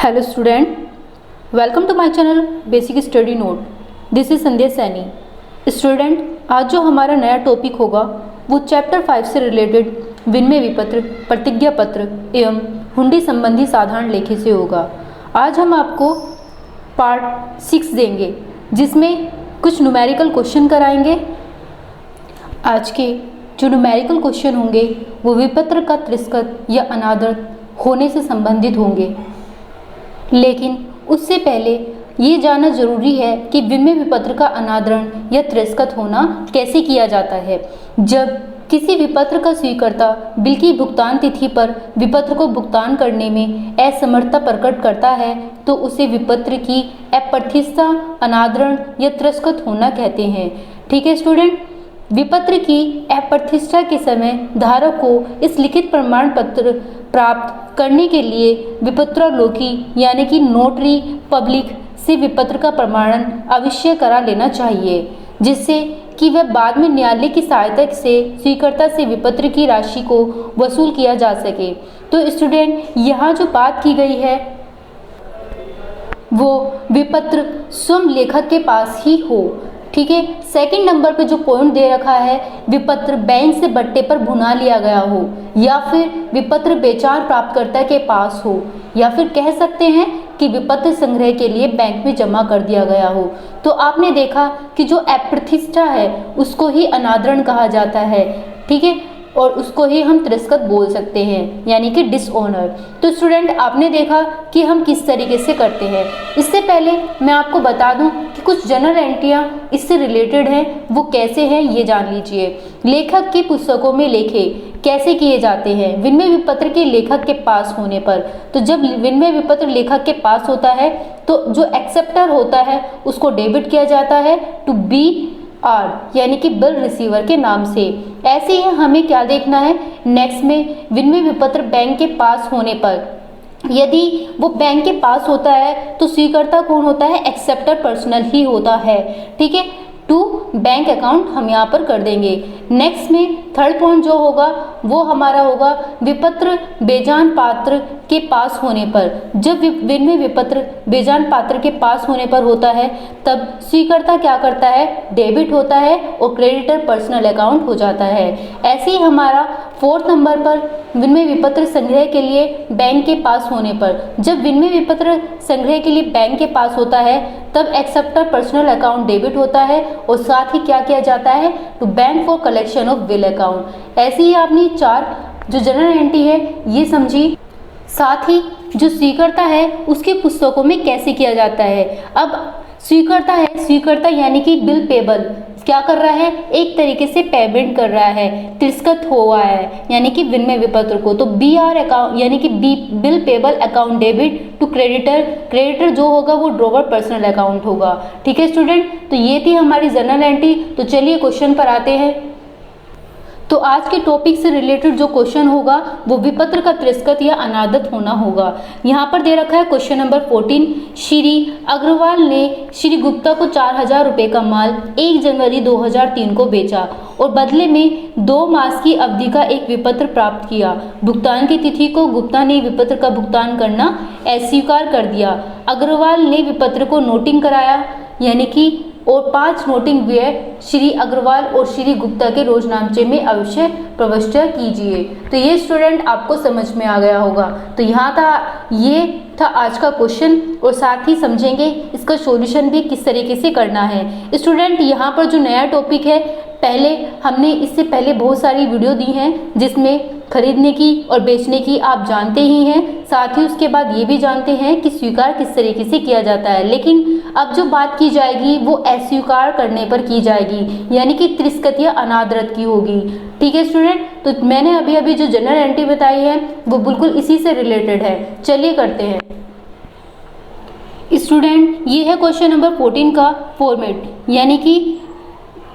Hello student, welcome to my channel basic study note. This is Sandhya Saini. Student, आज जो हमारा नया टॉपिक होगा वो चैप्टर 5 से रिलेटेड विनिमय विपत्र, प्रतिज्ञा पत्र एवं हुंडी संबंधी साधारण लेखे से होगा। आज हम आपको पार्ट 6 देंगे जिसमें कुछ न्यूमेरिकल क्वेश्चन कराएंगे। आज के जो न्यूमेरिकल क्वेश्चन होंगे वो विपत्र का तिरस्कृत या अनादर होने से संबंधित होंगे, लेकिन उससे पहले ये जानना जरूरी है कि विनिमय विपत्र का अनादरण या तिरस्कृत होना कैसे किया जाता है। जब किसी विपत्र का स्वीकर्ता बिल की भुगतान तिथि पर विपत्र को भुगतान करने में असमर्थता प्रकट करता है तो उसे विपत्र की अप्रतिष्ठा, अनादरण या तिरस्कृत होना कहते हैं। ठीक है स्टूडेंट, विपत्र की अप्रतिष्ठा के समय धारक को इस लिखित प्रमाण पत्र प्राप्त करने के लिए विपत्रालोकी यानी कि नोटरी पब्लिक से विपत्र का प्रमाणन अवश्य करा लेना चाहिए, जिससे कि वह बाद में न्यायालय की सहायता से स्वीकर्ता से विपत्र की राशि को वसूल किया जा सके। तो स्टूडेंट, यहाँ जो बात की गई है वो विपत्र स्वयं लेखक के पास ही हो। ठीक है, सेकंड नंबर पे जो पॉइंट दे रखा है, विपत्र बैंक से बट्टे पर भुना लिया गया हो या फिर विपत्र बेचार प्राप्तकर्ता के पास हो, या फिर कह सकते हैं कि विपत्र संग्रह के लिए बैंक में जमा कर दिया गया हो। तो आपने देखा कि जो अप्रतिष्ठा है उसको ही अनादरण कहा जाता है। ठीक है, और उसको ही हम तिरस्कृत बोल सकते हैं यानी कि डिसऑनर। तो स्टूडेंट, आपने देखा कि हम किस तरीके से करते हैं। इससे पहले मैं आपको बता दूं कि कुछ जनरल एंट्रियां इससे रिलेटेड हैं, वो कैसे हैं ये जान लीजिए। लेखक की पुस्तकों में लेखे कैसे किए जाते हैं विनिमय विपत्र के लेखक के पास होने पर। तो जब विनिमय विपत्र लेखक के पास होता है तो जो एक्सेप्टर होता है उसको डेबिट किया जाता है टू बी आर यानी कि बिल रिसीवर के नाम से। ऐसे ही हमें क्या देखना है नेक्स्ट में, विनिमय विपत्र बैंक के पास होने पर यदि वो बैंक के पास होता है तो स्वीकर्ता कौन होता है, एक्सेप्टर पर्सनल ही होता है। ठीक है, टू बैंक अकाउंट हम यहाँ पर कर देंगे। नेक्स्ट में थर्ड पॉइंट जो होगा वो हमारा होगा विपत्र बेजान पात्र के पास होने पर। जब विनिमय विपत्र बेजान पात्र के पास होने पर होता है तब स्वीकर्ता क्या करता है, डेबिट होता है और क्रेडिटर पर्सनल अकाउंट हो जाता है। ऐसे ही हमारा फोर्थ नंबर पर विनिमय विपत्र संग्रह के लिए बैंक के पास होने पर, जब विनिमय विपत्र संग्रह के लिए बैंक के पास होता है तब एक्सेप्टर पर्सनल अकाउंट डेबिट होता है और साथ ही क्या किया जाता है, to bank for collection of bill account. ऐसे ही आपने चार जो जनरल एंट्री है ये समझी। साथ ही जो स्वीकर्ता है उसके पुस्तकों में कैसे किया जाता है। अब स्वीकर्ता है, स्वीकर्ता यानी कि बिल पेबल क्या कर रहा है, एक तरीके से पेमेंट कर रहा है, तिरस्कृत हुआ है यानी कि विनिमय विपत्र को। तो बी आर अकाउंट यानी कि B bill payable account debit to creditor, creditor जो होगा वो ड्रॉवर पर्सनल अकाउंट होगा। ठीक है स्टूडेंट, तो ये थी हमारी जनरल एंट्री। तो चलिए क्वेश्चन पर आते हैं। तो आज के टॉपिक से रिलेटेड जो क्वेश्चन होगा वो विपत्र का तिरस्कृत या अनादत होना होगा। यहाँ पर दे रखा है क्वेश्चन नंबर 14, श्री अग्रवाल ने श्री गुप्ता को 4000 रुपये का माल 1 जनवरी 2003 को बेचा और बदले में 2 मास की अवधि का एक विपत्र प्राप्त किया। भुगतान की तिथि को गुप्ता ने विपत्र का भुगतान करना अस्वीकार कर दिया। अग्रवाल ने विपत्र को नोटिंग कराया यानी कि और 5 नोटिंग व्यय श्री अग्रवाल और श्री गुप्ता के रोजनामचे में अवश्य प्रविष्ट कीजिए। तो ये स्टूडेंट आपको समझ में आ गया होगा। तो ये था आज का क्वेश्चन और साथ ही समझेंगे इसका सॉल्यूशन भी किस तरीके से करना है। स्टूडेंट, यहाँ पर जो नया टॉपिक है, पहले हमने इससे पहले बहुत सारी वीडियो दी हैं जिसमें खरीदने की और बेचने की आप जानते ही हैं, साथ ही उसके बाद ये भी जानते हैं कि स्वीकार किस तरीके से किया जाता है। लेकिन अब जो बात की जाएगी वो अस्वीकार करने पर की जाएगी यानी कि तिरस्कृत या अनादरत की होगी। ठीक है स्टूडेंट, तो मैंने अभी अभी जो जनरल एंट्री बताई है वो बिल्कुल इसी से रिलेटेड है। चलिए करते हैं। स्टूडेंट, ये है क्वेश्चन नंबर 14 का फॉर्मेट यानी कि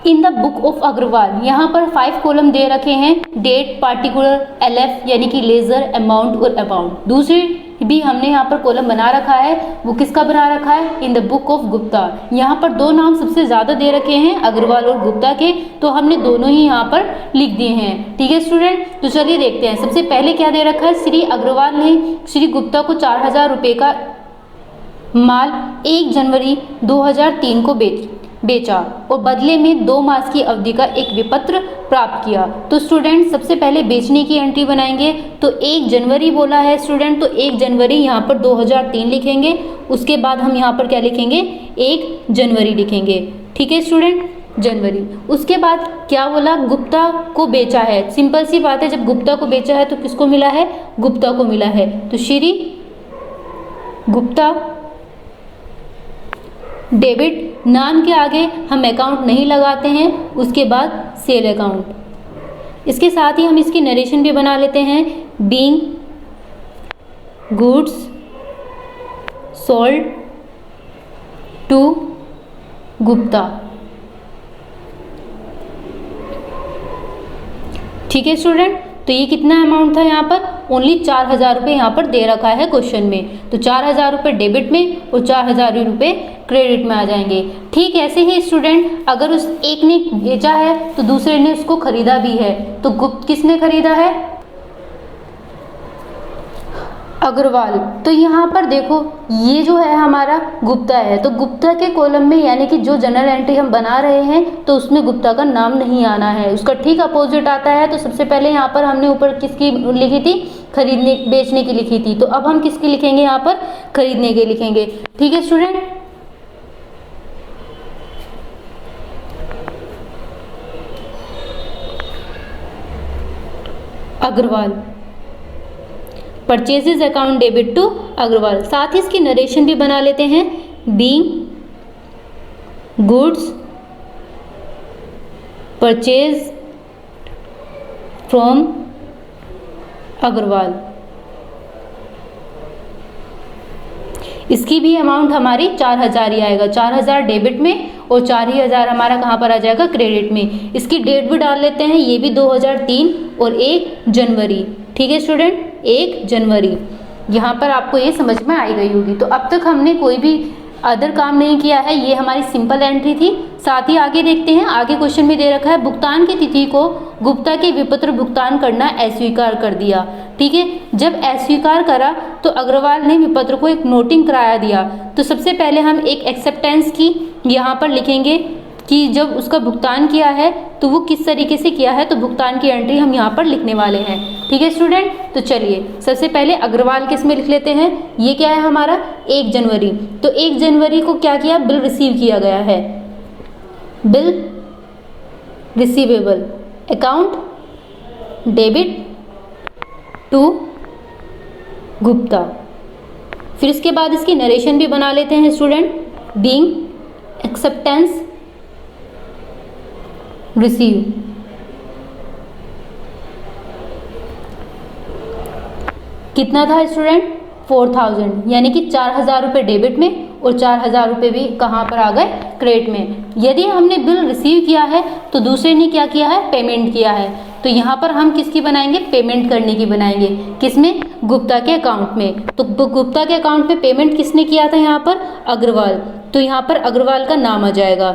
in the book of Agarwal. यहाँ पर 5 कॉलम दे रखे हैं, डेट, पार्टिकुलर, LF यानी कि लेजर, अमाउंट और अमाउंट। दूसरी भी हमने यहाँ पर कॉलम बना रखा है, वो किसका बना रखा है, इन द बुक ऑफ गुप्ता। यहाँ पर 2 नाम सबसे ज़्यादा दे रखे हैं, अग्रवाल और गुप्ता के, तो हमने दोनों ही यहाँ पर लिख दिए हैं। ठीक है स्टूडेंट, तो चलिए देखते हैं। सबसे पहले क्या दे रखा है, श्री अग्रवाल ने श्री गुप्ता को 4000 रुपये का माल 1 जनवरी 2003 को बेचा और बदले में 2 मास की अवधि का एक विपत्र प्राप्त किया। तो स्टूडेंट सबसे पहले बेचने की एंट्री बनाएंगे। तो 1 जनवरी बोला है स्टूडेंट, तो 1 जनवरी यहाँ पर 2003 लिखेंगे। उसके बाद हम यहाँ पर क्या लिखेंगे, 1 जनवरी लिखेंगे। ठीक है स्टूडेंट, जनवरी। उसके बाद क्या बोला, गुप्ता को बेचा है। सिंपल सी बात है, जब गुप्ता को बेचा है तो किसको मिला है, गुप्ता को मिला है। तो श्री गुप्ता डेबिट, नाम के आगे हम अकाउंट नहीं लगाते हैं, उसके बाद सेल अकाउंट। इसके साथ ही हम इसकी नरेशन भी बना लेते हैं। Being goods sold to Gupta. ठीक है स्टूडेंट, तो ये कितना अमाउंट था यहाँ पर, ओनली 4000 रुपये यहाँ पर दे रखा है क्वेश्चन में। तो 4000 रुपये डेबिट में और 4000 रुपये क्रेडिट में आ जाएंगे। ठीक ऐसे ही स्टूडेंट, अगर उस एक ने बेचा है तो दूसरे ने उसको खरीदा भी है, तो गुप्त किसने खरीदा है, अग्रवाल। तो यहाँ पर देखो ये जो है हमारा गुप्ता है, तो गुप्ता के कॉलम में यानी कि जो जनरल एंट्री हम बना रहे हैं तो उसमें गुप्ता का नाम नहीं आना है, उसका ठीक अपोजिट आता है। तो सबसे पहले यहाँ पर हमने ऊपर किसकी लिखी थी, खरीदने बेचने की लिखी थी, तो अब हम किसकी लिखेंगे, यहाँ पर खरीदने के लिखेंगे। ठीक है student, Agarwal, purchases account debit to Agarwal. साथ ही इसकी नरेशन भी बना लेते हैं। Being goods purchase from Agarwal. इसकी भी अमाउंट हमारी 4000 ही आएगा, 4000 डेबिट में और 4000 हमारा कहाँ पर आ जाएगा, क्रेडिट में। इसकी डेट भी डाल लेते हैं, ये भी 2003 और 1 जनवरी। ठीक है स्टूडेंट, 1 जनवरी। यहाँ पर आपको ये समझ में आई गई होगी। तो अब तक हमने कोई भी अदर काम नहीं किया है, ये हमारी सिंपल एंट्री थी। साथ ही आगे देखते हैं, आगे क्वेश्चन में दे रखा है भुगतान की तिथि को गुप्ता के विपत्र भुगतान करना अस्वीकार कर दिया। ठीक है, जब अस्वीकार करा तो अग्रवाल ने विपत्र को एक नोटिंग कराया दिया। तो सबसे पहले हम एक एक्सेप्टेंस की यहाँ पर लिखेंगे कि जब उसका भुगतान किया है तो वो किस तरीके से किया है, तो भुगतान की एंट्री हम यहाँ पर लिखने वाले हैं। ठीक है स्टूडेंट, तो चलिए सबसे पहले अग्रवाल किस में लिख लेते हैं। ये क्या है हमारा, 1 जनवरी। तो 1 जनवरी को क्या किया, बिल रिसीव किया गया है, bill receivable account debit to Gupta. फिर इसके बाद इसकी नरेशन भी बना लेते हैं स्टूडेंट। बीइंग एक्सेप्टेंस रिसीव, कितना था स्टूडेंट, 4000, यानी कि 4000 रुपये डेबिट में और 4000 रुपये भी कहाँ पर आ गए, क्रेडिट में। यदि हमने बिल रिसीव किया है तो दूसरे ने क्या किया है, पेमेंट किया है। तो यहाँ पर हम किसकी बनाएंगे, पेमेंट करने की बनाएंगे। किसमें, गुप्ता के अकाउंट में। तो गुप्ता के अकाउंट में पेमेंट किसने किया था, यहाँ पर अग्रवाल। तो यहाँ पर अग्रवाल का नाम आ जाएगा,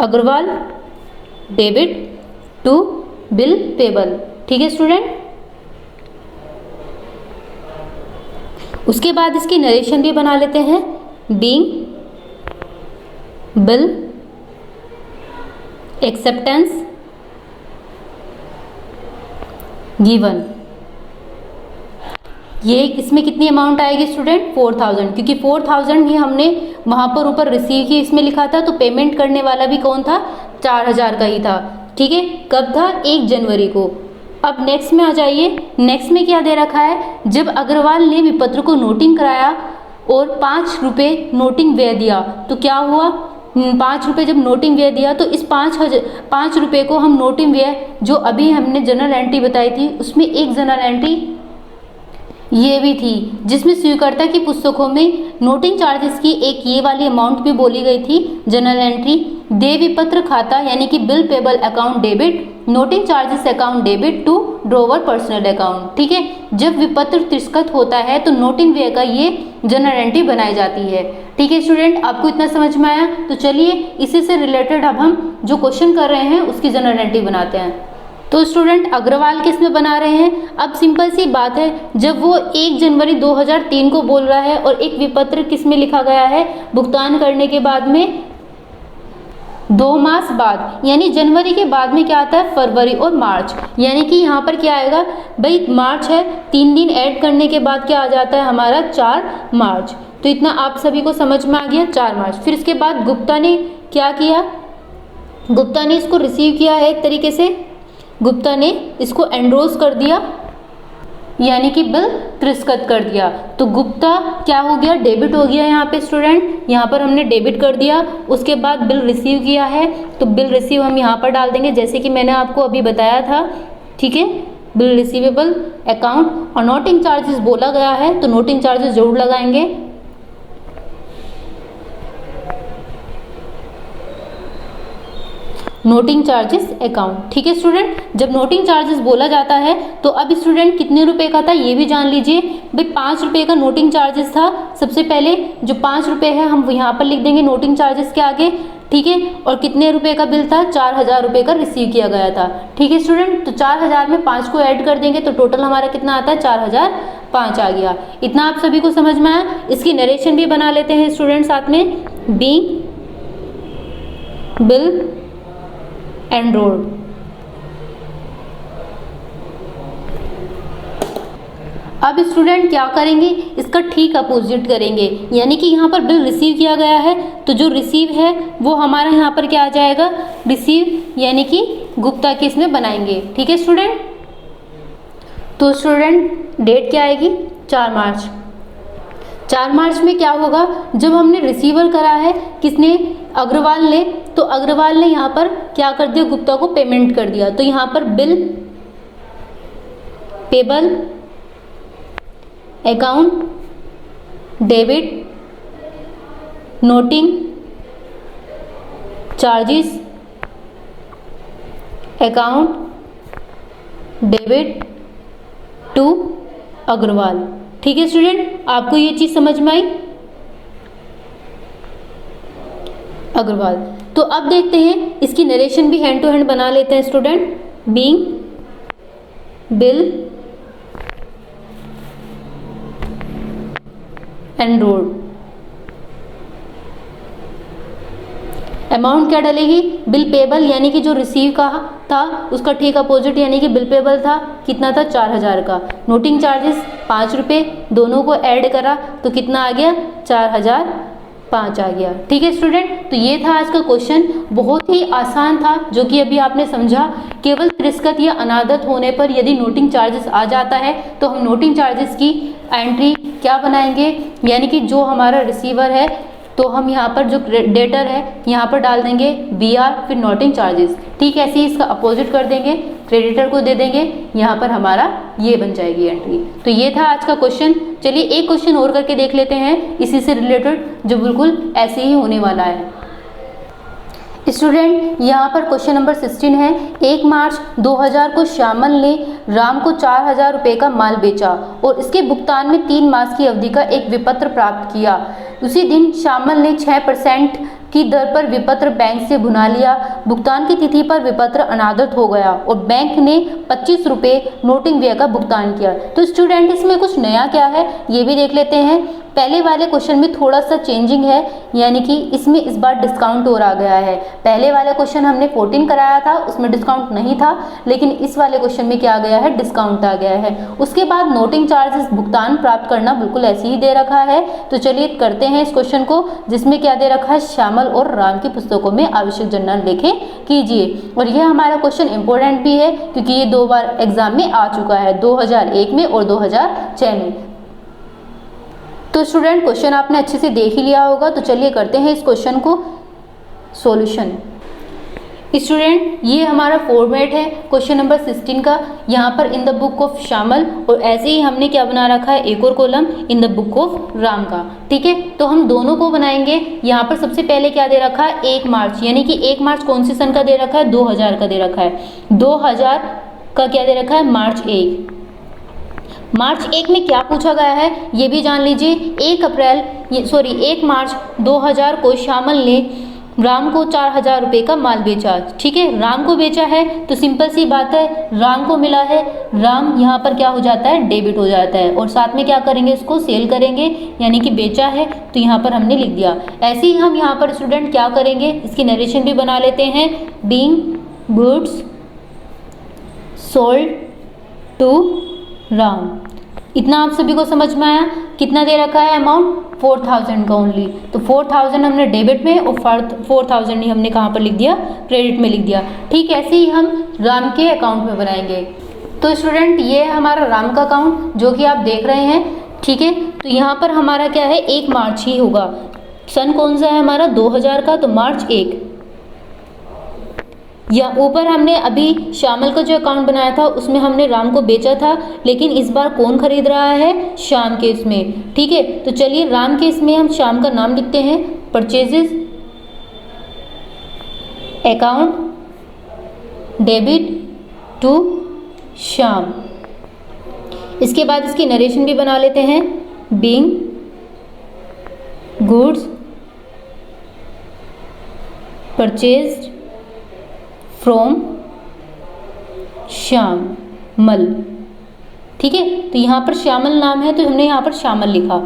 Agarwal debit to bill payable. ठीक है स्टूडेंट, उसके बाद इसकी नरेशन भी बना लेते हैं। Being bill acceptance given. ये इसमें कितनी अमाउंट आएगी स्टूडेंट, 4000, क्योंकि 4000 ही हमने वहाँ पर ऊपर रिसीव की इसमें लिखा था। तो पेमेंट करने वाला भी कौन था, 4000 का ही था। ठीक है, कब था, 1 जनवरी को। अब नेक्स्ट में आ जाइए, नेक्स्ट में क्या दे रखा है, जब अग्रवाल ने विपत्र को नोटिंग कराया और 5 रुपये नोटिंग व्यय दिया, तो क्या हुआ, 5 रुपये जब नोटिंग व्यय दिया तो इस 5 रुपये को हम नोटिंग व्यय जो अभी हमने जनरल एंट्री बताई थी उसमें एक जनरल एंट्री ये भी थी जिसमें स्वीकर्ता की पुस्तकों में नोटिंग चार्जेस की एक ये वाली अमाउंट भी बोली गई थी। जनरल एंट्री दे विपत्र खाता यानी कि bill payable account debit noting charges account debit to drawer personal account. ठीक है, जब विपत्र तिरस्कृत होता है तो नोटिंग व्यय का ये जनरल एंट्री बनाई जाती है। ठीक है स्टूडेंट, आपको इतना समझ में आया? तो चलिए इसी से रिलेटेड अब हम जो क्वेश्चन कर रहे हैं उसकी जनरल एंट्री बनाते हैं। तो स्टूडेंट अग्रवाल किस में बना रहे हैं? अब सिंपल सी बात है, जब वो 1 जनवरी 2003 को बोल रहा है और एक विपत्र किस में लिखा गया है? भुगतान करने के बाद में 2 मास बाद, यानी जनवरी के बाद में क्या आता है? फरवरी और मार्च। यानी कि यहाँ पर क्या आएगा भाई? मार्च है, 3 दिन ऐड करने के बाद क्या आ जाता है हमारा? 4 मार्च। तो इतना आप सभी को समझ में आ गया, 4 मार्च। फिर इसके बाद गुप्ता ने क्या किया? गुप्ता ने इसको रिसीव किया है, एक तरीके से गुप्ता ने इसको एंडोर्स कर दिया, यानी कि बिल तिरस्कृत कर दिया। तो गुप्ता क्या हो गया? डेबिट हो गया यहाँ पे स्टूडेंट, यहाँ पर हमने डेबिट कर दिया। उसके बाद बिल रिसीव किया है, तो बिल रिसीव हम यहाँ पर डाल देंगे, जैसे कि मैंने आपको अभी बताया था। ठीक है, बिल रिसीवेबल अकाउंट। और नोटिंग चार्जेस बोला गया है, तो नोटिंग चार्जेस जरूर लगाएंगे। Noting charges account. ठीक है स्टूडेंट, जब नोटिंग चार्जेस बोला जाता है तो अब स्टूडेंट कितने रुपए का था ये भी जान लीजिए। भाई 5 रुपए का नोटिंग चार्जेस था। सबसे पहले जो 5 रुपए है हम यहाँ पर लिख देंगे नोटिंग चार्जेस के आगे। ठीक है, और कितने रुपए का बिल था? 4000 रुपए का रिसीव किया गया था। ठीक है स्टूडेंट, तो 4000 में 5 को ऐड कर देंगे तो टोटल हमारा कितना आता है? 4005 आ गया। इतना आप सभी को समझ में आया? इसकी नरेशन भी बना लेते हैं स्टूडेंट साथ में। Being bill enrolled. अब स्टूडेंट क्या करेंगे? इसका ठीक अपोजिट करेंगे, यानी कि यहाँ पर बिल रिसीव किया गया है तो जो रिसीव है वो हमारा यहाँ पर क्या आ जाएगा? रिसीव, यानी कि गुप्ता के इसमें बनाएंगे। ठीक है स्टूडेंट, तो स्टूडेंट डेट क्या आएगी? 4 मार्च। 4 मार्च में क्या होगा? जब हमने रिसीवर करा है, किसने? अग्रवाल ने। तो अग्रवाल ने यहाँ पर क्या कर दिया? गुप्ता को पेमेंट कर दिया। तो यहाँ पर bill payable account debit noting charges account debit to Agarwal. ठीक है स्टूडेंट, आपको ये चीज समझ में आई? अग्रवाल। तो अब देखते हैं इसकी नरेशन भी हैंड टू हैंड बना लेते हैं student. Being bill enrolled. Amount क्या डलेगी? बिल पेबल, यानी कि जो रिसीव का था उसका ठीक अपोजिट, यानी कि बिल पेबल था, कितना था? 4000 का। नोटिंग चार्जेस 5 रुपये, दोनों को ऐड करा तो कितना आ गया? 4005 आ गया। ठीक है स्टूडेंट, तो ये था आज का क्वेश्चन। बहुत ही आसान था, जो कि अभी आपने समझा। केवल तिरस्कृत या अनादत होने पर यदि नोटिंग चार्जेस आ जाता है तो हम नोटिंग चार्जेस की एंट्री क्या बनाएंगे? यानी कि जो हमारा रिसीवर है तो हम यहाँ पर जो डेटर है यहाँ पर डाल देंगे BR, फिर नोटिंग चार्जेस। ठीक है, ऐसे ही इसका अपोजिट कर देंगे, क्रेडिटर को दे देंगे, यहाँ पर हमारा ये बन जाएगी एंट्री। तो ये था आज का क्वेश्चन। चलिए एक क्वेश्चन और करके देख लेते हैं इसी से रिलेटेड, जो बिल्कुल ऐसे ही होने वाला है। स्टूडेंट यहाँ पर क्वेश्चन नंबर 16 है। 1 मार्च 2000 को श्यामल ने राम को 4000 रुपये का माल बेचा और इसके भुगतान में 3 मास की अवधि का एक विपत्र प्राप्त किया। उसी दिन श्यामल ने 6% की दर पर विपत्र बैंक से भुना लिया। भुगतान की तिथि पर विपत्र अनादत हो गया और बैंक ने 25 रुपये नोटिंग व्यय का भुगतान किया। तो स्टूडेंट इसमें कुछ नया क्या है ये भी देख लेते हैं। पहले वाले क्वेश्चन में थोड़ा सा चेंजिंग है, यानी कि इसमें इस बार डिस्काउंट और आ गया है। पहले वाले क्वेश्चन हमने 14 कराया था, उसमें डिस्काउंट नहीं था, लेकिन इस वाले क्वेश्चन में क्या आ गया है? डिस्काउंट आ गया है। उसके बाद नोटिंग चार्जेस भुगतान प्राप्त करना बिल्कुल ऐसे ही दे रखा है। तो चलिए करते हैं इस क्वेश्चन को, जिसमें क्या दे रखा है? श्यामल और राम की पुस्तकों में आवश्यक जनरल लेखे कीजिए। और यह हमारा क्वेश्चन इंपॉर्टेंट भी है क्योंकि ये 2 बार एग्जाम में आ चुका है, 2001 में और 2006 में। तो स्टूडेंट क्वेश्चन आपने अच्छे से देख ही लिया होगा। तो चलिए करते हैं इस क्वेश्चन को सॉल्यूशन। स्टूडेंट ये हमारा फॉर्मेट है क्वेश्चन नंबर 16 का। यहाँ पर इन द बुक ऑफ श्यामल, और ऐसे ही हमने क्या बना रखा है? एक और column in the book of Ram का। ठीक है, तो हम दोनों को बनाएंगे। यहाँ पर सबसे पहले क्या दे रखा है? 1 मार्च, यानी कि 1 मार्च कौन से सन का दे रखा है? 2000 का दे रखा है। 2000 का क्या दे रखा है? मार्च 1। मार्च 1 में क्या पूछा गया है ये भी जान लीजिए। 1 मार्च 2000 को श्यामल ने राम को 4,000 रुपये का माल बेचा। ठीक है, राम को बेचा है तो सिंपल सी बात है, राम को मिला है, राम यहाँ पर क्या हो जाता है, डेबिट हो जाता है, और साथ में क्या करेंगे, इसको सेल करेंगे, यानी कि बेचा है तो यहाँ पर हमने लिख दिया। ऐसे ही हम यहाँ पर स्टूडेंट क्या करेंगे, इसकी नरेशन भी बना लेते हैं, being goods sold to Ram. इतना आप सभी को समझ में आया। कितना दे रखा है अमाउंट, 4,000 का ओनली, तो 4,000 हमने डेबिट में और 4,000 ही हमने कहाँ पर लिख दिया, क्रेडिट में लिख दिया। ठीक, ऐसे ही हम राम के अकाउंट में बनाएंगे। तो स्टूडेंट ये है हमारा राम का अकाउंट जो कि आप देख रहे हैं। ठीक है, तो यहाँ पर हमारा क्या है, 1 मार्च ही होगा। सन कौन सा है हमारा, 2000 का, तो मार्च 1। या ऊपर हमने अभी श्यामल का जो अकाउंट बनाया था उसमें हमने राम को बेचा था, लेकिन इस बार कौन खरीद रहा है, श्याम के इसमें। ठीक है, तो चलिए राम के इसमें हम श्याम का नाम लिखते हैं, purchases account debit to Shyam. इसके बाद इसकी नरेशन भी बना लेते हैं, being goods purchased from Shyamal. ठीक है, तो यहाँ पर श्यामल नाम है तो हमने यहाँ पर श्यामल लिखा।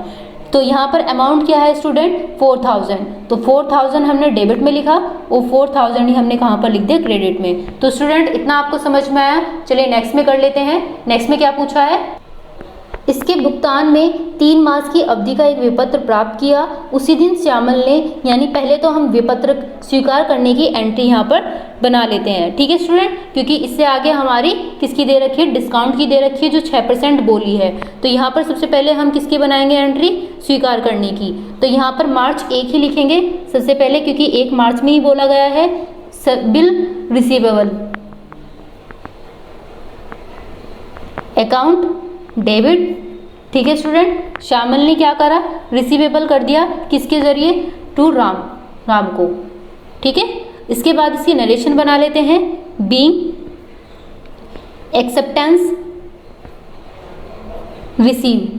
तो यहाँ पर अमाउंट क्या है स्टूडेंट, 4,000, तो 4,000 हमने डेबिट में लिखा और 4,000 ही हमने कहाँ पर लिख दिया, क्रेडिट में। तो स्टूडेंट इतना आपको समझ में आया। चलिए नेक्स्ट में कर लेते हैं। नेक्स्ट में क्या पूछा है, इसके भुगतान में 3 मास की अवधि का एक विपत्र प्राप्त किया, उसी दिन श्यामल ने, यानी पहले तो हम विपत्र स्वीकार करने की एंट्री यहाँ पर बना लेते हैं। ठीक है स्टूडेंट, क्योंकि इससे आगे हमारी किसकी दे रखी है, डिस्काउंट की दे रखी है जो 6% बोली है। तो यहाँ पर सबसे पहले हम किसकी बनाएंगे एंट्री, स्वीकार करने की। तो यहाँ पर मार्च 1 ही लिखेंगे सबसे पहले, क्योंकि 1 मार्च में ही बोला गया है। Bill receivable account debit. ठीक है स्टूडेंट, श्यामल ने क्या करा, रिसीवेबल कर दिया, किसके जरिए, टू राम, राम को। ठीक है, इसके बाद इसकी नरेशन बना लेते हैं, बीइंग एक्सेप्टेंस रिसीव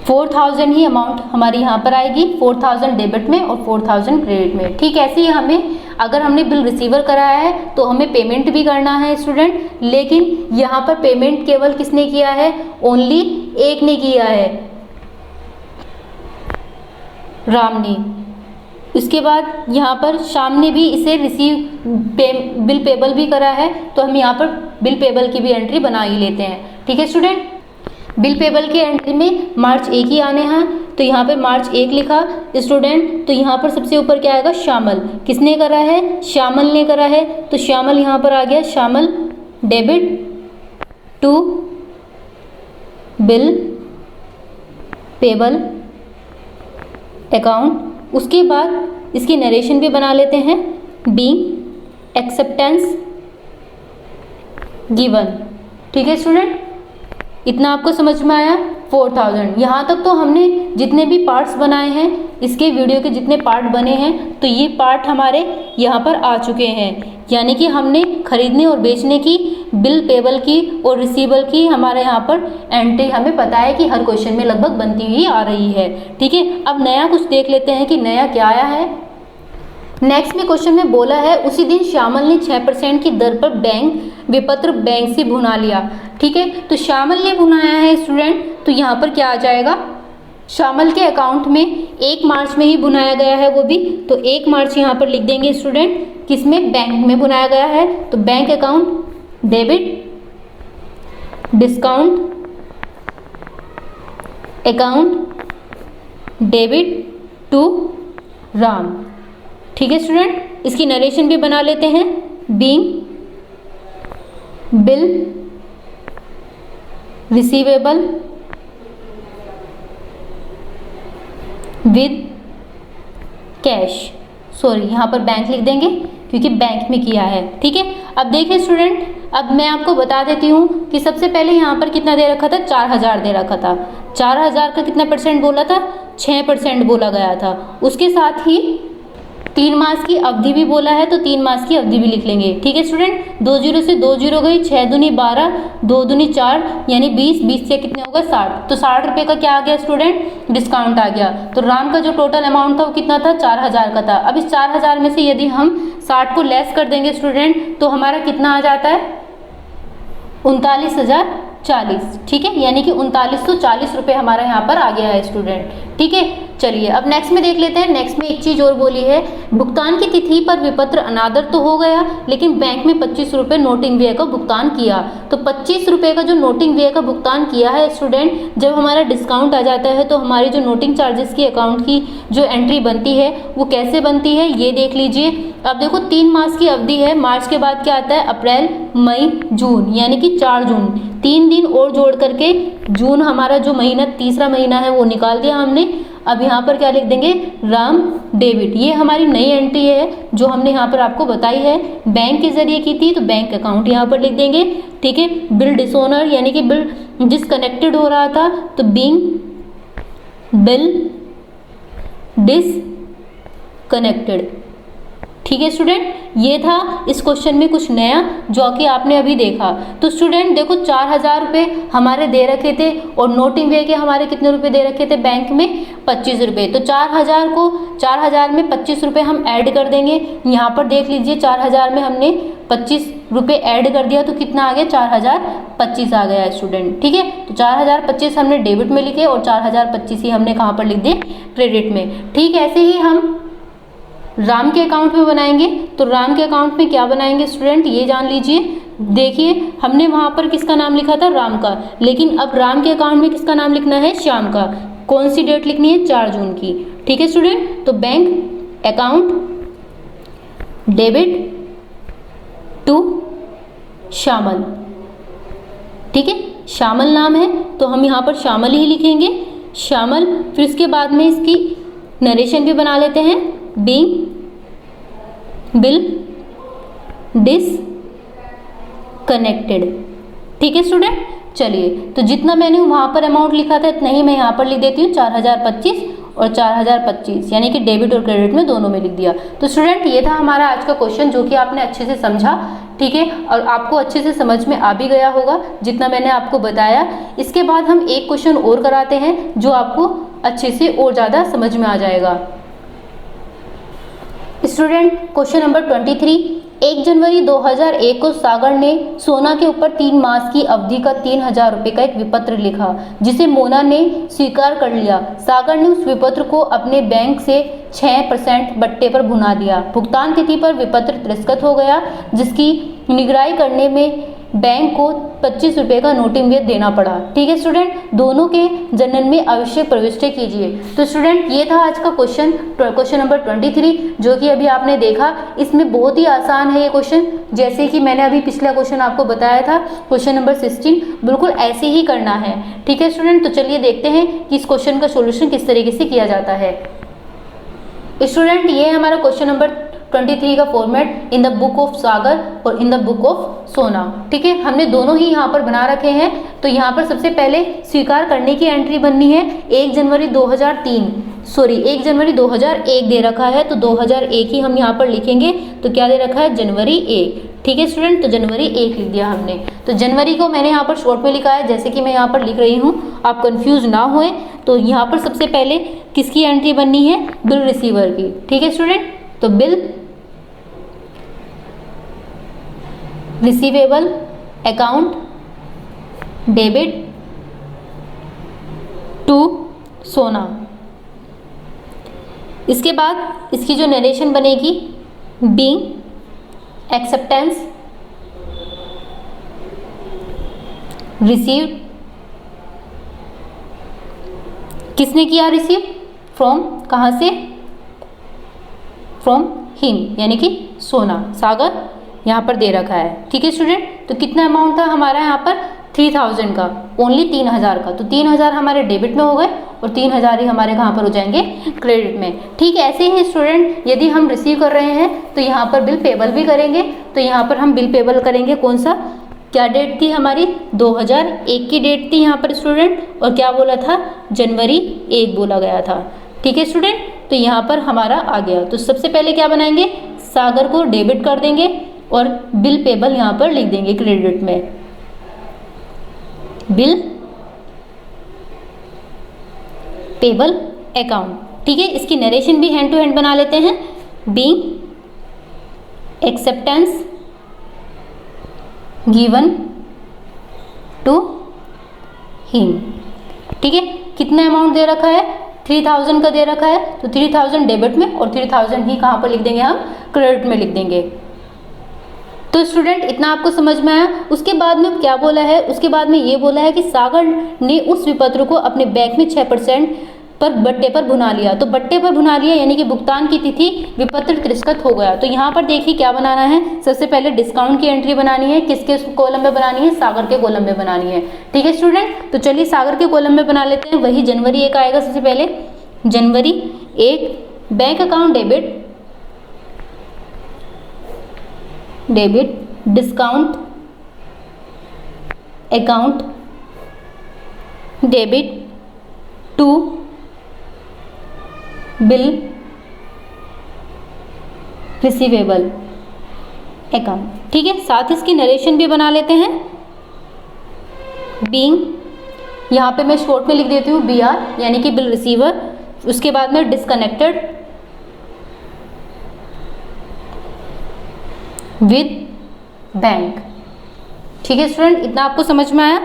4,000 ही अमाउंट हमारी यहाँ पर आएगी, 4,000 डेबिट में और 4,000 क्रेडिट में। ठीक, ऐसे ही हमें अगर हमने बिल रिसीवर कराया है तो हमें पेमेंट भी करना है स्टूडेंट, लेकिन यहाँ पर पेमेंट केवल किसने किया है, ओनली एक ने किया है, राम ने। उसके बाद यहाँ पर श्याम ने भी इसे बिल पेबल भी करा है, तो हम यहाँ पर बिल पेबल की भी एंट्री बना ही लेते हैं। ठीक है स्टूडेंट, बिल पेबल की एंट्री में मार्च 1 ही आने हैं, तो यहाँ पे मार्च 1 लिखा स्टूडेंट। तो यहाँ पर सबसे ऊपर क्या आएगा, श्यामल, किसने करा है, श्यामल ने करा है, तो श्यामल यहाँ पर आ गया, Shyamal debit to bill payable account. उसके बाद इसकी नरेशन भी बना लेते हैं, बीइंग एक्सेप्टेंस गिवन। ठीक है स्टूडेंट, इतना आपको समझ में आया, 4,000। यहाँ तक तो हमने जितने भी पार्ट्स बनाए हैं, इसके वीडियो के जितने पार्ट बने हैं, तो ये पार्ट हमारे यहाँ पर आ चुके हैं। यानी कि हमने खरीदने और बेचने की, बिल पेबल की और रिसीवेबल की हमारे यहाँ पर एंट्री हमें पता है कि हर क्वेश्चन में लगभग बनती हुई आ रही है। ठीक है, अब नया कुछ देख लेते हैं कि नया क्या आया है। नेक्स्ट में क्वेश्चन में बोला है, उसी दिन श्यामल ने 6% की दर पर विपत्र बैंक से भुना लिया। ठीक है, तो श्यामल ने भुनाया है स्टूडेंट, तो यहाँ पर क्या आ जाएगा, श्यामल के अकाउंट में 1 मार्च में ही भुनाया गया है वो भी, तो 1 मार्च यहाँ पर लिख देंगे स्टूडेंट, किसमें, बैंक में भुनाया गया है, तो bank account debit discount account debit to Ram. ठीक है स्टूडेंट, इसकी नरेशन भी बना लेते हैं, being bill receivable with cash, sorry यहाँ पर बैंक लिख देंगे क्योंकि बैंक में किया है। ठीक है, अब देखिए स्टूडेंट, अब मैं आपको बता देती हूँ कि सबसे पहले यहाँ पर कितना दे रखा था, 4,000 दे रखा था। 4,000 का कितना परसेंट बोला था, 6% बोला गया था। उसके साथ ही 3 मास की अवधि भी बोला है तो 3 मास की अवधि भी लिख लेंगे। ठीक है स्टूडेंट, 2 जीरो से 2 जीरो गई, 6 दूनी 12, 2 दूनी 4 यानी 20, 20 से कितने होगा 60, तो 60 रुपये का क्या आ गया स्टूडेंट, डिस्काउंट आ गया। तो राम का जो टोटल अमाउंट था वो कितना था, 4000 का था। अब इस 4000 में से यदि हम 60 को लेस कर देंगे स्टूडेंट तो हमारा कितना आ जाता है, 39,040। ठीक है, यानी कि 3940 रुपये हमारा यहाँ पर आ गया है स्टूडेंट। ठीक है, चलिए अब नेक्स्ट में देख लेते हैं। नेक्स्ट में एक चीज और बोली है, भुगतान की तिथि पर विपत्र अनादर तो हो गया लेकिन बैंक में 25 रुपये नोटिंग व्यय का भुगतान किया। तो 25 रुपये का जो नोटिंग व्यय का भुगतान किया है स्टूडेंट, जब हमारा डिस्काउंट आ जाता है तो हमारी जो नोटिंग चार्जेस की अकाउंट की जो एंट्री बनती है वो कैसे बनती है ये देख लीजिए। अब देखो 3 मास की अवधि है, मार्च के बाद क्या आता है, अप्रैल, मई, जून, यानी कि 4 जून, 3 दिन और जोड़ करके जून हमारा जो महीना तीसरा महीना है वो निकाल दिया हमने। अब यहाँ पर क्या लिख देंगे, राम डेबिट, ये हमारी नई एंट्री है जो हमने यहाँ पर आपको बताई है, बैंक के जरिए की थी तो बैंक अकाउंट यहाँ पर लिख देंगे। ठीक है, बिल डिसऑनर यानी कि बिल डिसकनेक्टेड हो रहा था तो बीइंग बिल डिसकनेक्टेड। ठीक है स्टूडेंट, ये था इस क्वेश्चन में कुछ नया जो कि आपने अभी देखा। तो स्टूडेंट देखो 4000 रुपये हमारे दे रखे थे और नोटिंग व्यय के हमारे कितने रुपए दे रखे थे बैंक में, 25 रुपये। तो 4000 में 25 रुपये हम ऐड कर देंगे। यहाँ पर देख लीजिए 4000 में हमने 25 रुपये ऐड कर दिया तो कितना आ गया, 4025 आ गया है स्टूडेंट। ठीक है, तो 4025 हमने डेबिट में लिखे और 4025 ही हमने कहाँ पर लिख दिए, क्रेडिट में। ठीक, ऐसे ही हम राम के अकाउंट में बनाएंगे। तो राम के अकाउंट में क्या बनाएंगे स्टूडेंट, ये जान लीजिए। देखिए हमने वहां पर किसका नाम लिखा था, राम का, लेकिन अब राम के अकाउंट में किसका नाम लिखना है, श्याम का। कौन सी डेट लिखनी है, 4 जून की। ठीक है स्टूडेंट, तो bank account debit to Shyamal. ठीक है, श्यामल नाम है तो हम यहाँ पर श्यामल ही लिखेंगे, श्यामल। फिर उसके बाद में इसकी नरेशन भी बना लेते हैं, बीइंग बिल डिसकनेक्टेड। ठीक है स्टूडेंट, चलिए तो जितना मैंने वहाँ पर अमाउंट लिखा था इतना ही मैं यहाँ पर लिख देती हूँ, 4025 और 4025, यानी कि डेबिट और क्रेडिट में दोनों में लिख दिया। तो स्टूडेंट ये था हमारा आज का क्वेश्चन जो कि आपने अच्छे से समझा। ठीक है, और आपको अच्छे से समझ में आ भी गया होगा जितना मैंने आपको बताया। इसके बाद हम एक क्वेश्चन और कराते हैं जो आपको अच्छे से और ज़्यादा समझ में आ जाएगा। स्टूडेंट क्वेश्चन नंबर 23, 1 जनवरी 2001 को सागर ने सोना के ऊपर 3 मास की अवधि का 3000 रुपये का एक विपत्र लिखा जिसे मोना ने स्वीकार कर लिया। सागर ने उस विपत्र को अपने बैंक से 6% बट्टे पर भुना दिया। भुगतान तिथि पर विपत्र तिरस्कृत हो गया जिसकी निगरानी करने में बैंक को 25 रुपये का नोटिंग व्यय देना पड़ा। ठीक है स्टूडेंट, दोनों के जनन में आवश्यक प्रविष्टि कीजिए। तो स्टूडेंट ये था आज का क्वेश्चन नंबर 23 जो कि अभी आपने देखा। इसमें बहुत ही आसान है ये क्वेश्चन, जैसे कि मैंने अभी पिछला क्वेश्चन आपको बताया था क्वेश्चन नंबर 16, बिल्कुल ऐसे ही करना है। ठीक है स्टूडेंट, तो चलिए देखते हैं कि इस क्वेश्चन का सोल्यूशन किस तरीके से किया जाता है। स्टूडेंट ये है हमारा क्वेश्चन नंबर 23 का format, in the book of Sagar और इन द बुक ऑफ सोना। ठीक है, हमने दोनों ही यहाँ पर बना रखे हैं। तो यहाँ पर सबसे पहले स्वीकार करने की एंट्री बननी है 1 जनवरी 2001 दे रखा है तो 2001 ही हम यहाँ पर लिखेंगे। तो क्या दे रखा है, जनवरी 1। ठीक है स्टूडेंट, तो जनवरी 1 लिख दिया हमने। तो जनवरी को मैंने यहाँ पर शॉर्ट में लिखा है जैसे कि मैं यहाँ पर लिख रही हूँ, आप कंफ्यूज ना होए। तो यहाँ पर सबसे पहले किसकी एंट्री बननी है, बिल रिसीवर की। ठीक है स्टूडेंट, तो bill receivable account debit to Sona. इसके बाद इसकी जो नरेशन बनेगी, बीइंग एक्सेप्टेंस रिसीव, किसने किया रिसीव, फ्रॉम, कहाँ से, फ्रॉम हिम, यानी कि सोना, सागर यहाँ पर दे रखा है। ठीक है स्टूडेंट, तो कितना अमाउंट था हमारा यहाँ पर 3000 का, ओनली 3000 का। तो 3000 हमारे डेबिट में हो गए और 3000 ही हमारे कहाँ पर हो जाएंगे, क्रेडिट में। ठीक है, ऐसे ही स्टूडेंट यदि हम रिसीव कर रहे हैं तो यहाँ पर बिल पेबल भी करेंगे। तो यहाँ पर हम बिल पेबल करेंगे, कौन सा, क्या डेट थी हमारी, 2001 की डेट थी यहाँ पर स्टूडेंट, और क्या बोला था, जनवरी 1 बोला गया था। ठीक है स्टूडेंट, तो यहाँ पर हमारा आ गया। तो सबसे पहले क्या बनाएंगे, सागर को डेबिट कर देंगे और बिल पेबल यहाँ पर लिख देंगे क्रेडिट में, बिल पेबल अकाउंट। ठीक है, इसकी नरेशन भी हैंड टू हैंड बना लेते हैं। Being acceptance given to him. ठीक है, कितना अमाउंट दे रखा है, 3000 का दे रखा है, तो 3000 डेबिट में और 3000 ही कहाँ पर लिख देंगे, हम क्रेडिट में लिख देंगे। तो स्टूडेंट इतना आपको समझ में आया। उसके बाद में क्या बोला है, उसके बाद में ये बोला है कि सागर ने उस विपत्र को अपने बैंक में 6% पर बट्टे पर भुना लिया। तो बट्टे पर भुना लिया यानी कि भुगतान की तिथि विपत्र तिरस्कृत हो गया। तो यहाँ पर देखिए क्या बनाना है, सबसे पहले डिस्काउंट की एंट्री बनानी है। किसके कॉलम में बनानी है, सागर के कॉलम में बनानी है। ठीक है स्टूडेंट, तो चलिए सागर के कॉलम में बना लेते हैं। वही जनवरी 1 आएगा सबसे पहले, जनवरी 1 bank account debit discount account debit to bill receivable account. ठीक है, साथ ही इसकी नरेशन भी बना लेते हैं। बीइंग, यहाँ पे मैं शॉर्ट में लिख देती हूँ BR यानी कि बिल रिसीवर। उसके बाद में डिस्कनेक्टेड विद बैंक। ठीक है स्टूडेंट, इतना आपको समझ में आया।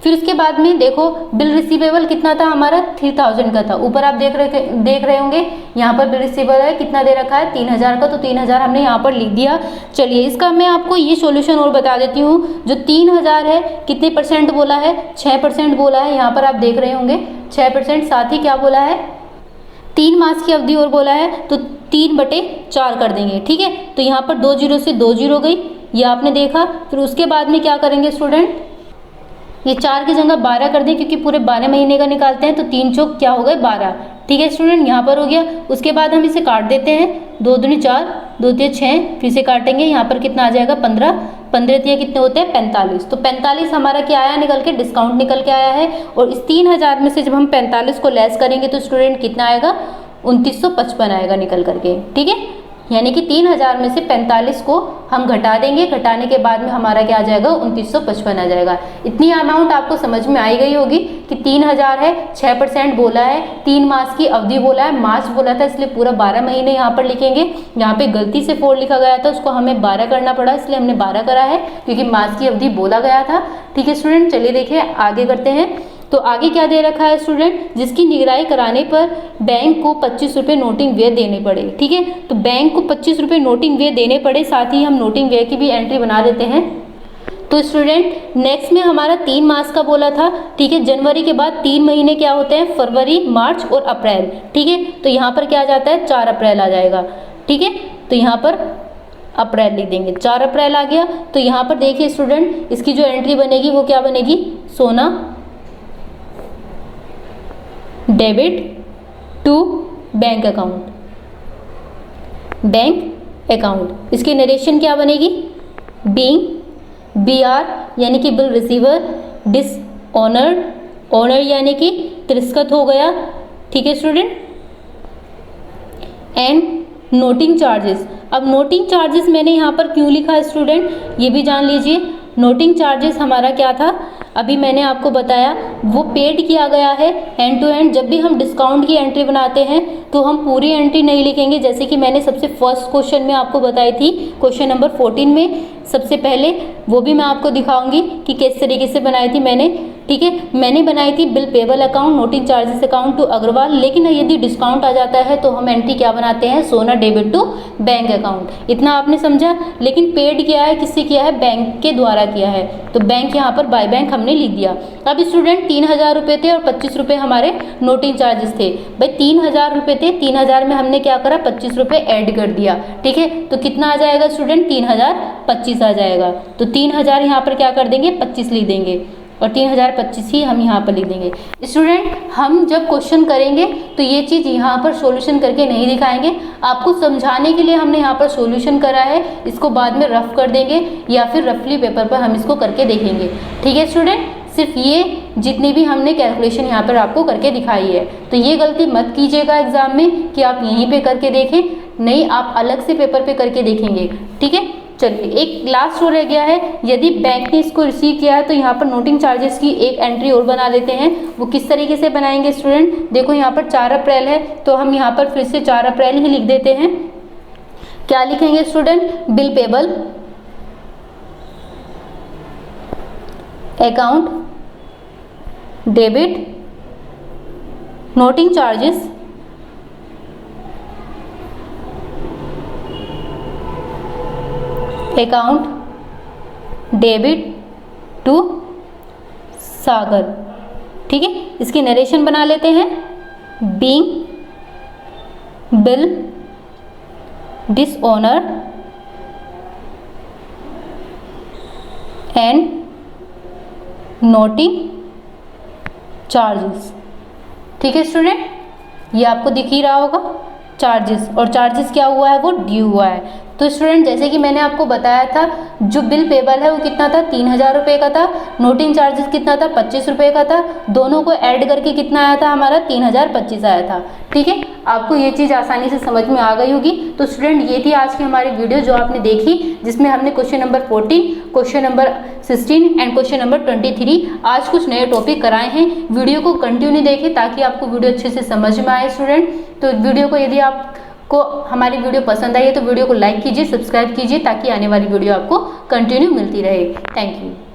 फिर उसके बाद में देखो बिल रिसीवेबल कितना था हमारा, 3000 का था। ऊपर आप देख रहे होंगे यहाँ पर बिल रिसीवेबल है, कितना दे रखा है, 3000 का। तो 3000 हमने यहाँ पर लिख दिया। चलिए इसका मैं आपको ये सॉल्यूशन और बता देती हूँ। जो 3000 है कितने परसेंट बोला है, 6% बोला है। यहाँ पर आप देख रहे होंगे 6%। साथ ही क्या बोला है, 3 मास की अवधि और बोला है, तो 3/4 कर देंगे। ठीक है, तो यहाँ पर 2 0 से 2 0 गई, ये आपने देखा। फिर उसके बाद में क्या करेंगे स्टूडेंट, ये 4 की जगह 12 कर दें, क्योंकि पूरे 12 महीने का निकालते हैं। तो 3 चौक क्या हो गए, 12। ठीक है स्टूडेंट, यहाँ पर हो गया। उसके बाद हम इसे काट देते हैं, 2 दूनी 4, 2 तिया 6, फिर से काटेंगे। यहाँ पर कितना आ जाएगा, 15, 15 तिया कितने होते हैं, 45। तो 45 हमारा क्या आया निकल के, डिस्काउंट निकल के आया है। और इस 3000 में से जब हम 45 को लेस करेंगे तो स्टूडेंट कितना आएगा, 2955 आएगा निकल करके। ठीक है, यानी कि 3000 में से 45 को हम घटा देंगे, घटाने के बाद में हमारा क्या आ जाएगा, 2955 आ जाएगा। इतनी अमाउंट आपको समझ में आई गई होगी कि 3000 है, 6% बोला है, 3 मास की अवधि बोला है, मार्च बोला था इसलिए पूरा 12 महीने यहाँ पर लिखेंगे। यहाँ पे गलती से 4 लिखा गया था, उसको हमें 12 करना पड़ा, इसलिए हमने 12 करा है क्योंकि मास की अवधि बोला गया था। ठीक है स्टूडेंट, चलिए देखिए आगे करते हैं। तो आगे क्या दे रखा है स्टूडेंट, जिसकी निगरानी कराने पर बैंक को 25 रुपये नोटिंग व्यय देने पड़े। ठीक है, तो बैंक को 25 रुपये नोटिंग व्यय देने पड़े। साथ ही हम नोटिंग व्यय की भी एंट्री बना देते हैं। तो स्टूडेंट नेक्स्ट में हमारा 3 मास का बोला था। ठीक है, जनवरी के बाद 3 महीने क्या होते हैं, फरवरी, मार्च और अप्रैल। ठीक है, तो यहाँ पर क्या आ जाता है, 4 अप्रैल आ जाएगा। ठीक है, तो यहाँ पर अप्रैल लिख देंगे, 4 अप्रैल आ गया। तो यहाँ पर देखिए स्टूडेंट, इसकी जो एंट्री बनेगी वो क्या बनेगी, Sona debit to bank account, bank account. इसकी नरेशन क्या बनेगी, बीइंग BR यानी कि बिल रिसीवर, डिसऑनर्ड, ऑनर यानी कि तिरस्कृत हो गया। ठीक है स्टूडेंट, एंड नोटिंग चार्जेस। अब नोटिंग चार्जेस मैंने यहाँ पर क्यों लिखा है स्टूडेंट, ये भी जान लीजिए। नोटिंग चार्जेस हमारा क्या था, अभी मैंने आपको बताया, वो पेड किया गया है एंड टू एंड। जब भी हम डिस्काउंट की एंट्री बनाते हैं तो हम पूरी एंट्री नहीं लिखेंगे, जैसे कि मैंने सबसे फर्स्ट क्वेश्चन में आपको बताई थी, क्वेश्चन नंबर 14 में सबसे पहले, वो भी मैं आपको दिखाऊंगी कि किस तरीके से बनाई थी मैंने। ठीक है, मैंने बनाई थी bill payable account, noting charges account to Agarwal. लेकिन यदि डिस्काउंट आ जाता है तो हम एंट्री क्या बनाते हैं, सोना डेबिट टू बैंक अकाउंट। इतना आपने समझा। लेकिन पेड किया है, किससे किया है, बैंक के द्वारा किया है, तो बैंक यहाँ पर बाय बैंक हमने लिख दिया। अब स्टूडेंट 3000 रुपये थे और 25 रुपये हमारे नोटिंग चार्जेस थे। भाई 3000 रुपये थे, 3000 में हमने क्या करा, 25 रुपये ऐड कर दिया। ठीक है, तो कितना आ जाएगा स्टूडेंट, 3025 आ जाएगा। तो 3000 यहाँ पर क्या कर देंगे, 25 लिख देंगे और 3025 ही हम यहाँ पर लिख देंगे। स्टूडेंट हम जब क्वेश्चन करेंगे तो ये चीज़ यहाँ पर सॉल्यूशन करके नहीं दिखाएंगे, आपको समझाने के लिए हमने यहाँ पर सॉल्यूशन करा है। इसको बाद में रफ कर देंगे या फिर रफली पेपर पर हम इसको करके देखेंगे। ठीक है स्टूडेंट, सिर्फ ये जितनी भी हमने कैलकुलेशन यहाँ पर आपको करके दिखाई है। तो ये गलती मत कीजिएगा एग्जाम में कि आप यहीं पे करके देखें, नहीं आप अलग से पेपर पे करके देखेंगे, ठीक है। चलिए एक लास्ट रह गया है, यदि बैंक ने इसको रिसीव किया है तो यहाँ पर नोटिंग चार्जेस की एक एंट्री और बना लेते हैं। वो किस तरीके से बनाएंगे स्टूडेंट, देखो यहाँ पर 4 अप्रैल है तो हम यहाँ पर फिर से 4 अप्रैल ही लिख देते हैं। क्या लिखेंगे student, bill payable account debit noting charges account debit to Sagar, ठीक है। इसकी नरेशन बना लेते हैं, being bill dishonour and noting charges, ठीक है स्टूडेंट। ये आपको दिख ही रहा होगा चार्जेस, और चार्जेस क्या हुआ है, वो ड्यू हुआ है। तो स्टूडेंट जैसे कि मैंने आपको बताया था, जो बिल पेबल है वो कितना था, 3000 रुपये का था। नोटिंग चार्जेस कितना था, 25 रुपये का था। दोनों को ऐड करके कितना आया था हमारा, 3025 आया था, ठीक है। आपको ये चीज़ आसानी से समझ में आ गई होगी। तो स्टूडेंट ये थी आज की हमारी वीडियो जो आपने देखी, जिसमें हमने question number 14, question number 16 and question number 23 आज कुछ नए टॉपिक कराए हैं। वीडियो को कंटिन्यू देखें ताकि आपको वीडियो अच्छे से समझ में आए स्टूडेंट। तो वीडियो को यदि आपको हमारी वीडियो पसंद आई है तो वीडियो को लाइक कीजिए, सब्सक्राइब कीजिए ताकि आने वाली वीडियो आपको कंटिन्यू मिलती रहे। Thank you.